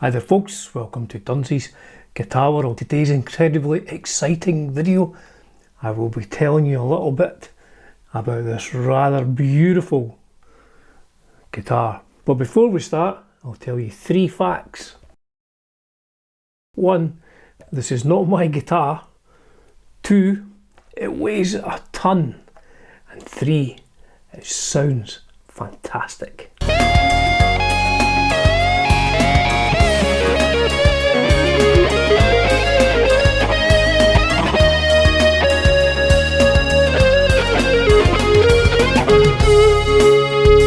Hi there folks, welcome to Dunse's Guitar World. Today's incredibly exciting video. I will be telling you a little bit about this rather beautiful guitar. But before we start, I'll tell you 3 facts. 1, this is not my guitar. 2, it weighs a ton. And 3, it sounds fantastic.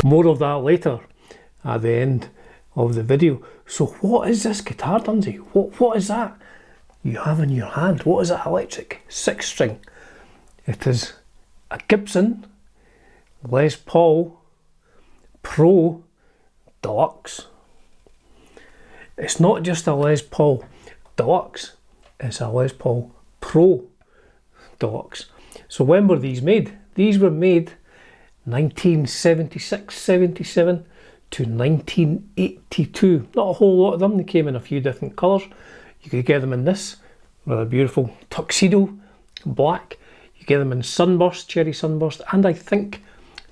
More of that later at the end of the video. So what is this guitar, Dunsey? What is that you have in your hand? What is that electric 6-string? It is a Gibson Les Paul Pro Deluxe. It's not just a Les Paul Deluxe, it's a Les Paul Pro Deluxe. So when were these made? These were made 1976-77 to 1982. Not a whole lot of them. They came in a few different colours. You could get them in this rather beautiful tuxedo black. You get them in sunburst, cherry sunburst, and I think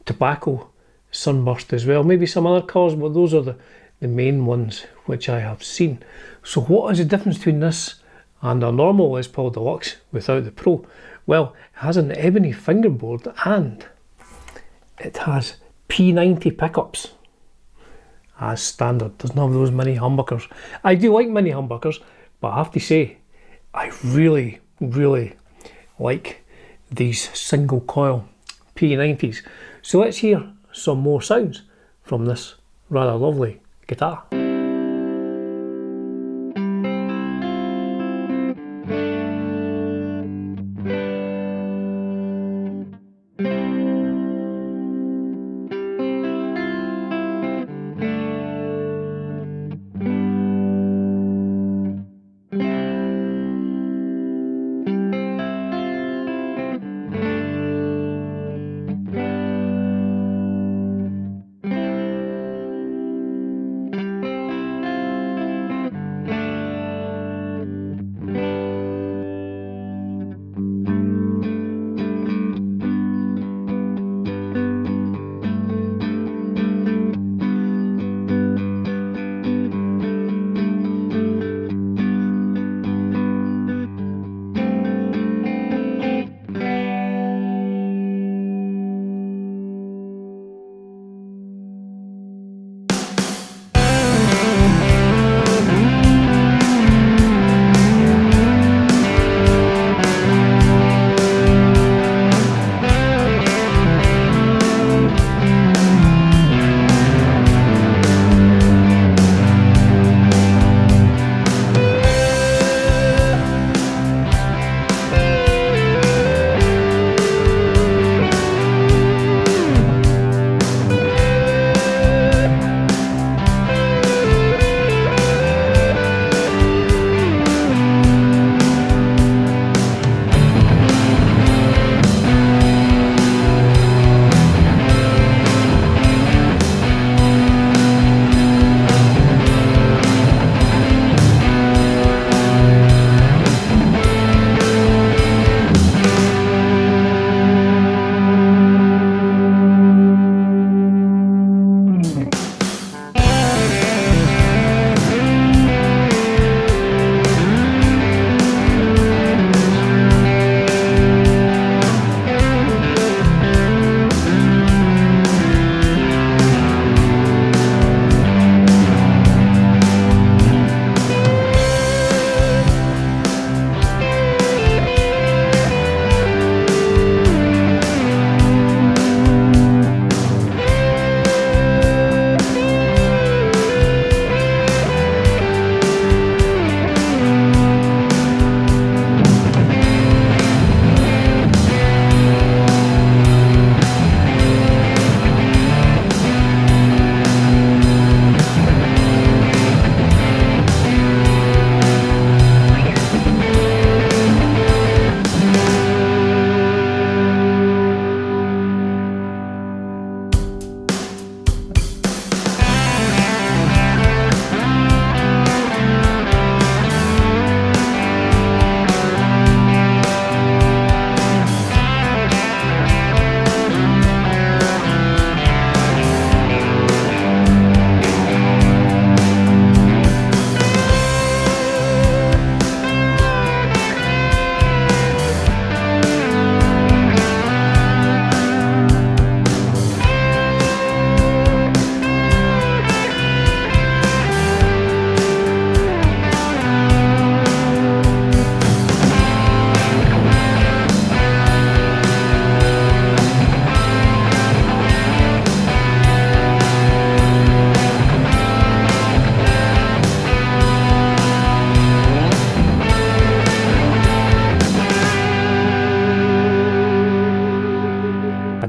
tobacco sunburst as well. Maybe some other colours, but those are the main ones which I have seen. So what is the difference between this and a normal Les Paul Deluxe without the Pro? Well, it has an ebony fingerboard and it has P90 pickups as standard. Doesn't have those mini humbuckers. I do like mini humbuckers, but I have to say I really like these single coil P90s. So let's hear some more sounds from this rather lovely guitar.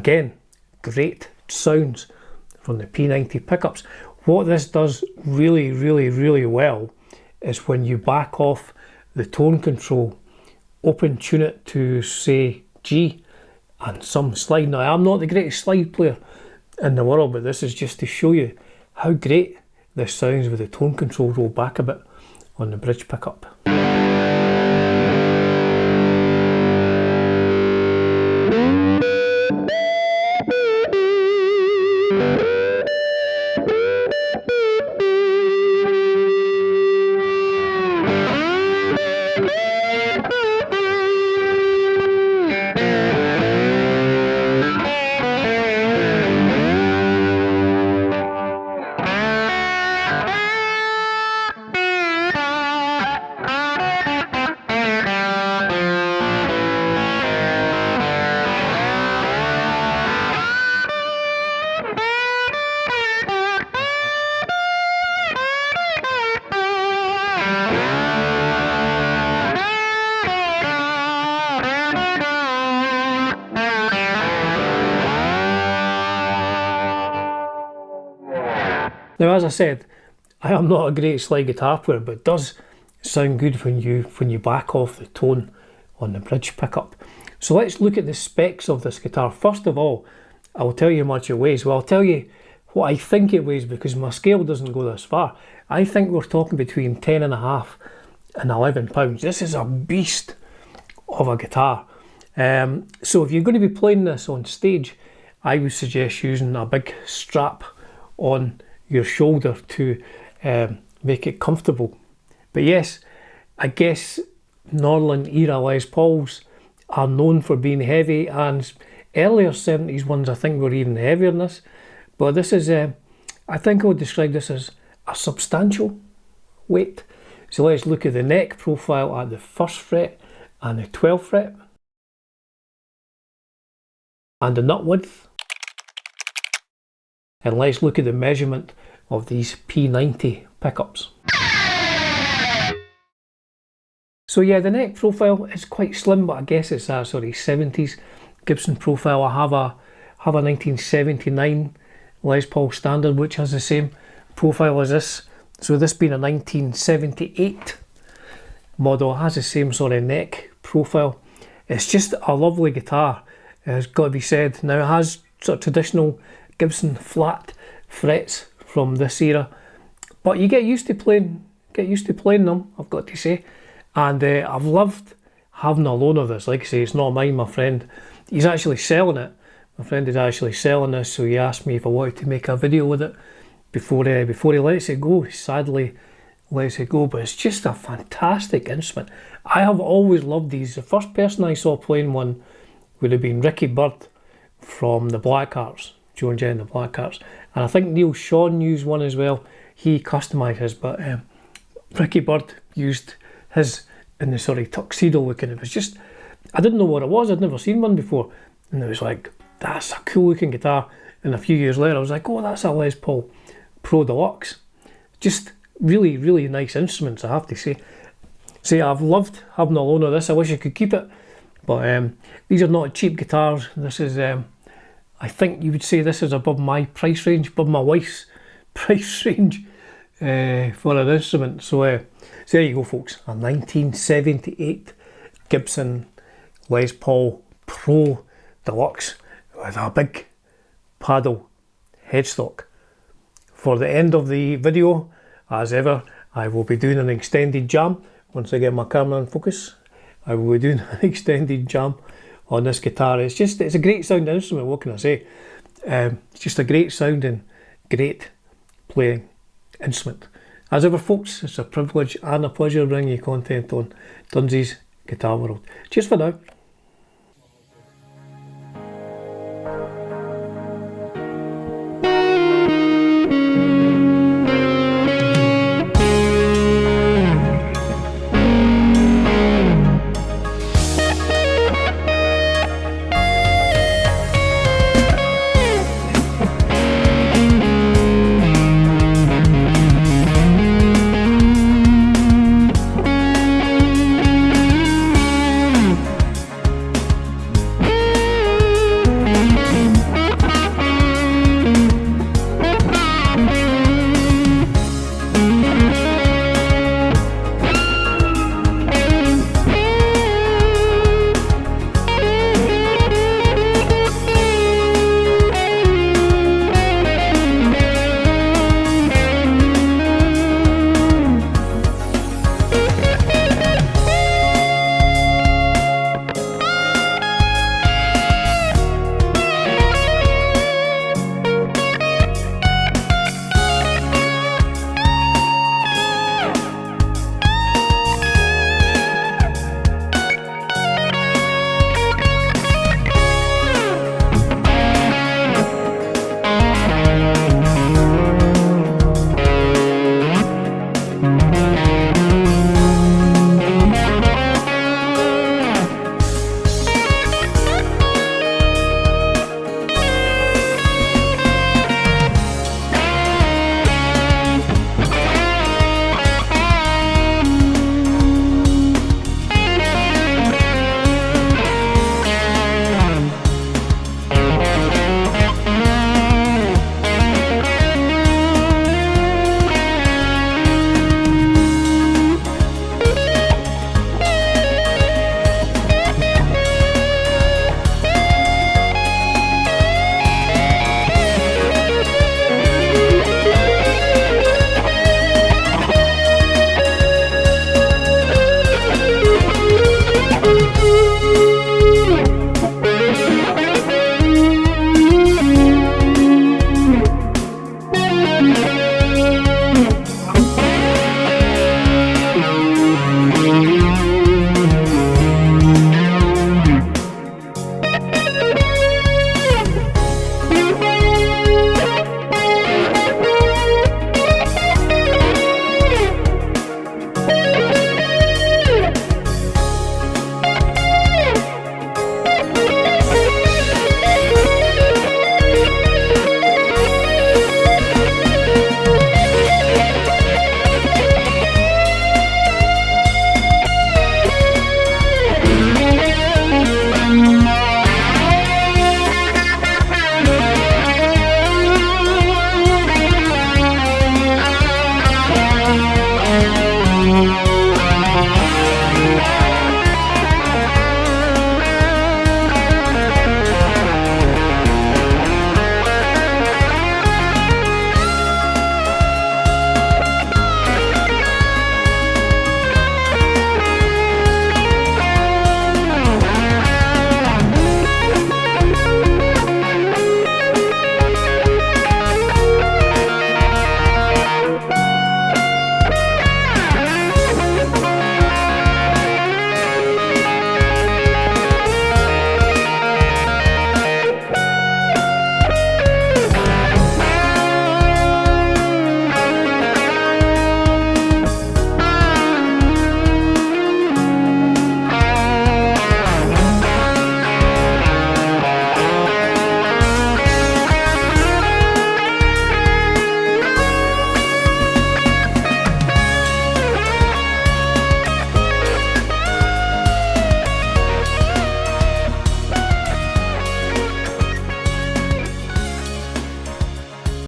again, great sounds from the P90 pickups. What this does really, really, really well is when you back off the tone control, open tune it to say G and some slide. Now, I'm not the greatest slide player in the world, but this is just to show you how great this sounds with the tone control rolled back a bit on the bridge pickup. Now, as I said, I am not a great slide guitar player, but it does sound good when you back off the tone on the bridge pickup. So let's look at the specs of this guitar. First of all, I'll tell you how much it weighs. Well, I'll tell you what I think it weighs because my scale doesn't go this far. I think we're talking between 10.5 and 11 pounds. This is a beast of a guitar. So if you're going to be playing this on stage, I would suggest using a big strap on your shoulder to make it comfortable. But yes, I guess Norlin-era Les Pauls are known for being heavy, and earlier 70s ones I think were even heavier than this. But this is, I think I would describe this as a substantial weight. So let's look at the neck profile at the 1st fret and the 12th fret, and the nut width. And let's look at the measurement of these P90 pickups. So yeah, the neck profile is quite slim, but I guess it's a 70s Gibson profile. I have a 1979 Les Paul Standard, which has the same profile as this. So this being a 1978 model, has the same sort of neck profile. It's just a lovely guitar, it's got to be said. Now, it has sort of traditional Gibson flat frets from this era, but you get used to playing them, I've got to say. And I've loved having a loan of this. Like I say, it's not mine. My friend, he's actually selling it. My friend is actually selling this, so he asked me if I wanted to make a video with it before he lets it go. He sadly lets it go, but it's just a fantastic instrument. I have always loved these. The first person I saw playing one would have been Ricky Bird from the Blackhearts, Joe and Jen the Blackhearts, and I think Neil Sean used one as well. He customised his, but Ricky Bird used his in the sort of tuxedo looking. It was just, I didn't know what it was. I'd never seen one before, and it was like, that's a cool looking guitar. And a few years later I was like, oh, that's a Les Paul Pro Deluxe. Just really, really nice instruments, I have to say. So yeah, I've loved having a loan of this. I wish I could keep it, but these are not cheap guitars. This is, I think you would say this is above my price range, above my wife's price range for an instrument. So there you go, folks, a 1978 Gibson Les Paul Pro Deluxe with a big paddle headstock. For the end of the video, as ever, I will be doing an extended jam. Once I get my camera in focus, I will be doing an extended jam on this guitar. It's a great sounding instrument, what can I say? It's just a great sounding, great playing instrument. As ever, folks, it's a privilege and a pleasure bringing you content on Dunsi's Guitar World. Cheers for now.